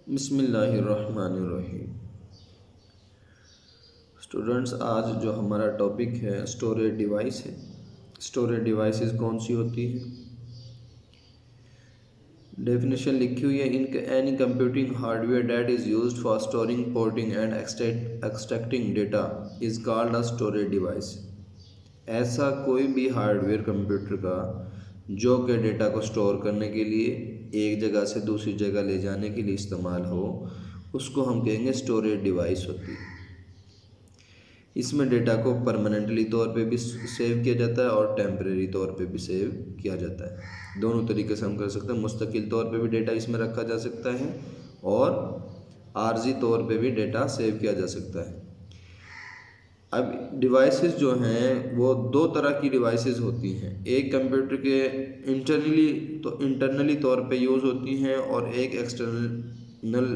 बिस्मिल्लाहिर्रहमानिर्रहीम। स्टूडेंट्स, आज जो हमारा टॉपिक है स्टोरेज डिवाइस है। स्टोरेज डिवाइसेस कौन सी होती है? डेफिनेशन लिखी हुई है, in any computing hardware that is used for storing, porting and extracting data is called a storage device. ऐसा कोई भी हार्डवेयर कंप्यूटर का जो कि डेटा को स्टोर करने के लिए, एक जगह से दूसरी जगह ले जाने के लिए इस्तेमाल हो, उसको हम कहेंगे स्टोरेज डिवाइस होती है। इसमें डेटा को परमानेंटली तौर पे भी सेव किया जाता है और टेम्परेरी तौर पे भी सेव किया जाता है। दोनों तरीके से हम कर सकते हैं। मुस्तकिल तौर पे भी डेटा इसमें रखा जा सकता है और आर्जी तौर पे भी डेटा सेव किया जा सकता है। अब डिवाइसेस जो हैं वो दो तरह की डिवाइसेस होती हैं। एक कंप्यूटर के इंटरनली तौर पे यूज़ होती हैं और एक एक्सटर्नल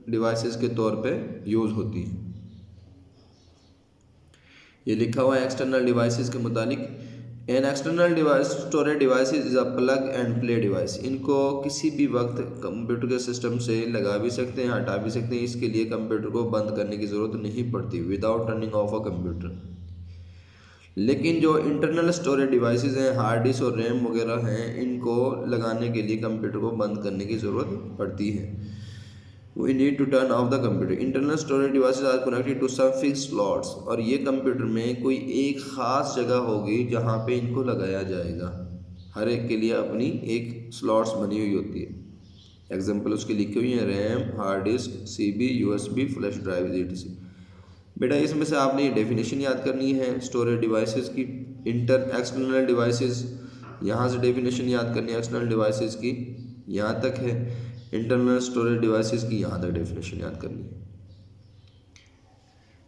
डिवाइसेस के तौर पे यूज़ होती हैं। ये लिखा हुआ है एक्सटर्नल डिवाइसेस के मुतालिक, an external device storage device is a plug and play device. इनको किसी भी वक्त कंप्यूटर के सिस्टम से लगा भी सकते हैं, हटा भी सकते हैं। इसके लिए कंप्यूटर को बंद करने की ज़रूरत नहीं पड़ती without turning of a computer. लेकिन जो इंटरनल स्टोरेज डिवाइसेस हैं, हार्ड डिस्क और रैम वगैरह हैं, इनको लगाने के लिए कंप्यूटर को बंद करने की ज़रूरत पड़ती है। We need to turn off the computer. Internal storage devices are connected to some fixed slots। और ये कंप्यूटर में कोई एक ख़ास जगह होगी जहाँ पे इनको लगाया जाएगा। हर एक के लिए अपनी एक स्लॉट्स बनी हुई होती है। एग्जाम्पल उसकी लिखी हुई है, RAM, hard disk, CB, USB, flash drive, etc। बेटा इसमें से आपने ये डेफिनेशन याद करनी है स्टोरेज डिवाइसेस की। एक्सटर्नल डिवाइसेस, यहाँ से डेफिनेशन याद करनी है एक्सटर्नल डिवाइसेस की, यहाँ तक है। इंटरनल स्टोरेज डिवाइसेस की यहाँ तक डेफिनेशन याद करनी है।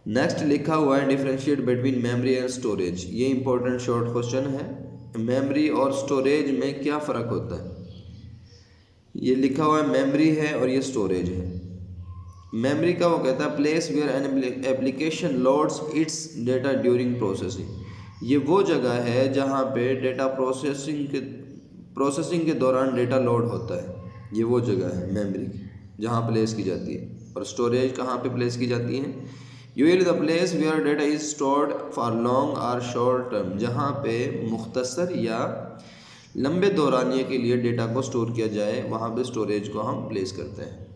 नेक्स्ट लिखा हुआ है, differentiate between memory and storage. ये इंपॉर्टेंट शॉर्ट क्वेश्चन है। मेमोरी और स्टोरेज में क्या फ़र्क होता है? ये लिखा हुआ है मेमोरी है और ये स्टोरेज है। मेमोरी का वो कहता है place where an application loads its data during processing. ये वो जगह है जहाँ पे डेटा प्रोसेसिंग के दौरान डेटा लोड होता है। ये वो जगह है मेमोरी जहाँ प्लेस की जाती है। और स्टोरेज कहाँ पे प्लेस की जाती है? Usually the place where data is stored for long और शॉर्ट टर्म। जहाँ पे मुख्तसर या लंबे दौरानिए के लिए डेटा को स्टोर किया जाए, वहाँ पे स्टोरेज को हम प्लेस करते हैं।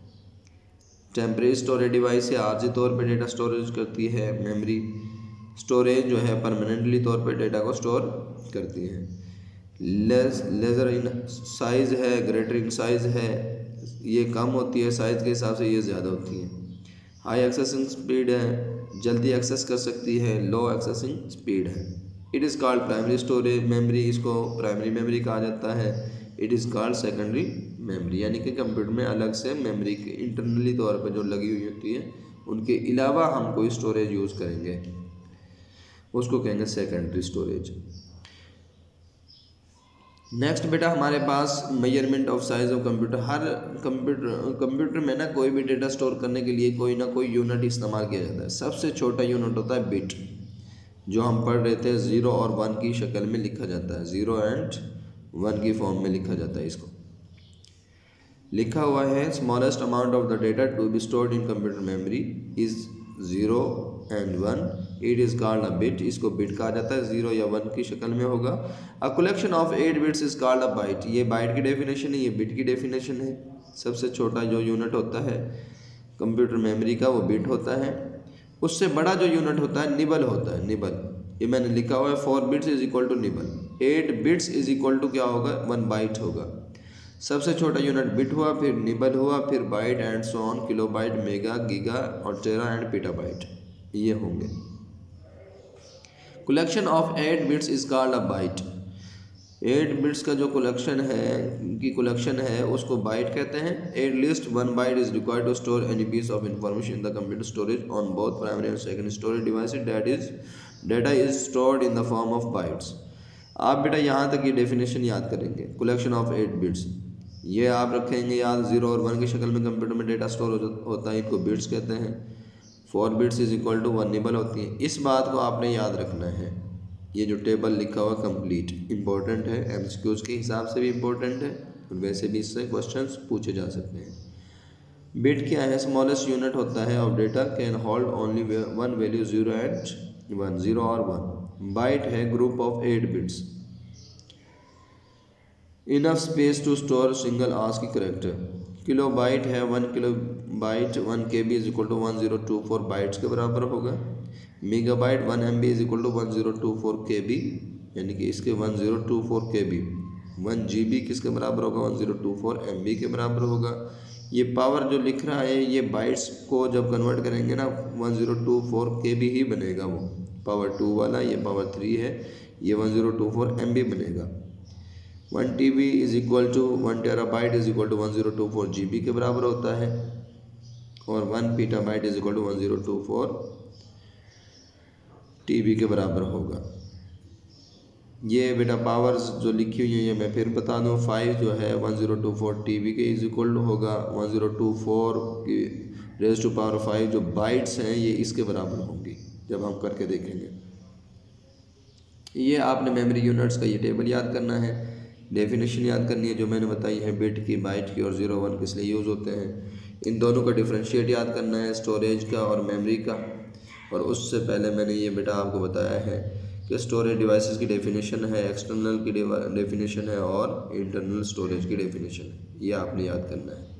टेम्परेरी स्टोरेज डिवाइस से आर्जी तौर पे डेटा स्टोरेज करती है मेमोरी। स्टोरेज जो है परमानेंटली तौर पे डेटा को स्टोर करती है। लेज़र इन साइज़ है, ग्रेटर इन साइज़ है, ये कम होती है साइज़ के हिसाब से, ये ज़्यादा होती है। हाई एक्सेसिंग स्पीड है, जल्दी एक्सेस कर सकती है। लो एक्सेसिंग स्पीड है। It is called primary storage memory, इसको प्राइमरी मेमोरी कहा जाता है। It is called secondary memory, यानी कि कंप्यूटर में अलग से मेमोरी के इंटरनली तौर पर जो लगी हुई होती है, उनके अलावा हम कोई स्टोरेज यूज़ करेंगे, उसको कहेंगे सेकेंडरी स्टोरेज। नेक्स्ट बेटा हमारे पास measurement of size of computer. हर कंप्यूटर में ना कोई भी डेटा स्टोर करने के लिए कोई ना कोई यूनिट इस्तेमाल किया जाता है। सबसे छोटा यूनिट होता है बिट, जो हम पढ़ रहे थे 0 और 1 की शक्ल में लिखा जाता है। 0 एंड 1 की फॉर्म में लिखा जाता है। इसको लिखा हुआ है, smallest amount of the data to be stored in computer memory is 0 and 1। It is called a bit, इसको बिट कहा जाता है। 0 या 1 की शक्ल में होगा। A collection of 8 bits is called a byte. ये बाइट की डेफिनेशन है, ये बिट की डेफिनेशन है। सबसे छोटा जो यूनिट होता है कंप्यूटर मेमोरी का वो बिट होता है। उससे बड़ा जो यूनिट होता है निबल होता है। निबल, ये मैंने लिखा हुआ है 4 bits is equal to nibble. 8 bits is equal to क्या होगा? 1 बाइट होगा। सबसे छोटा यूनिट बिट हुआ, फिर निबल हुआ, फिर byte and so on, kilobyte, mega, giga और टेरा एंड पीटाबाइट, ये होंगे। Collection of 8 bits is called a byte. 8 bits का जो कलेक्शन है उसको बाइट कहते हैं। At least 1 byte is required to store any piece of information in the computer storage on both primary and secondary storage devices data is stored in the form of bytes. आप बेटा यहाँ तक ये definition याद करेंगे। Collection of 8 bits ये आप रखेंगे याद। 0 और 1 की शक्ल में कंप्यूटर में डेटा स्टोर होता है, इनको बिट्स कहते हैं। 4 bits is equal to 1 nibble होती है। इस बात को आपने याद रखना है। ये जो टेबल लिखा हुआ कंप्लीट इंपॉर्टेंट है, एमसीक्यूज़ के हिसाब से भी इम्पोर्टेंट है और वैसे भी इससे क्वेश्चंस पूछे जा सकते हैं। बिट क्या है? स्मॉलेस्ट यूनिट होता है of data, can hold only one value, 0 0 और 1। बाइट है group of 8 bits, enough space to store single ASCII character. Kilo byte है 1 kilo byte 1 KB is equal to 1024 bytes के बराबर होगा। Megabyte 1 MB is equal to 1024 KB, यानी कि इसके 1024 KB। 1 GB किसके बराबर होगा? 1024 MB के बराबर होगा। ये पावर जो लिख रहा है ये बाइट्स को जब कन्वर्ट करेंगे ना 1024 KB ही बनेगा, वो पावर 2 वाला, ये पावर 3 है, ये 1024 MB बनेगा। 1 TB is equal to 1 terabyte is equal to 1024 GB के बराबर होता है, और 1 petabyte is equal to 1024 TB के बराबर होगा। ये बेटा पावर्स जो लिखी हुई है ये मैं फिर बता दूँ। 5 जो है 1024 TB के इज इक्वल टू होगा 1024 की रेज़ टू पावर 5 जो बाइट्स हैं ये इसके बराबर होंगी जब हम करके देखेंगे। ये आपने मेमोरी यूनिट्स का ये टेबल याद करना है, डेफिनेशन याद करनी है जो मैंने बताई है बिट की, बाइट की, और 0 1 किस लिए यूज़ होते हैं। इन दोनों का डिफ्रेंशिएट याद करना है, स्टोरेज का और मेमोरी का। और उससे पहले मैंने ये बेटा आपको बताया है कि स्टोरेज डिवाइसेस की डेफिनेशन है, एक्सटर्नल की डेफिनेशन है और इंटरनल स्टोरेज की डेफिनेशन है, ये आपने याद करना है।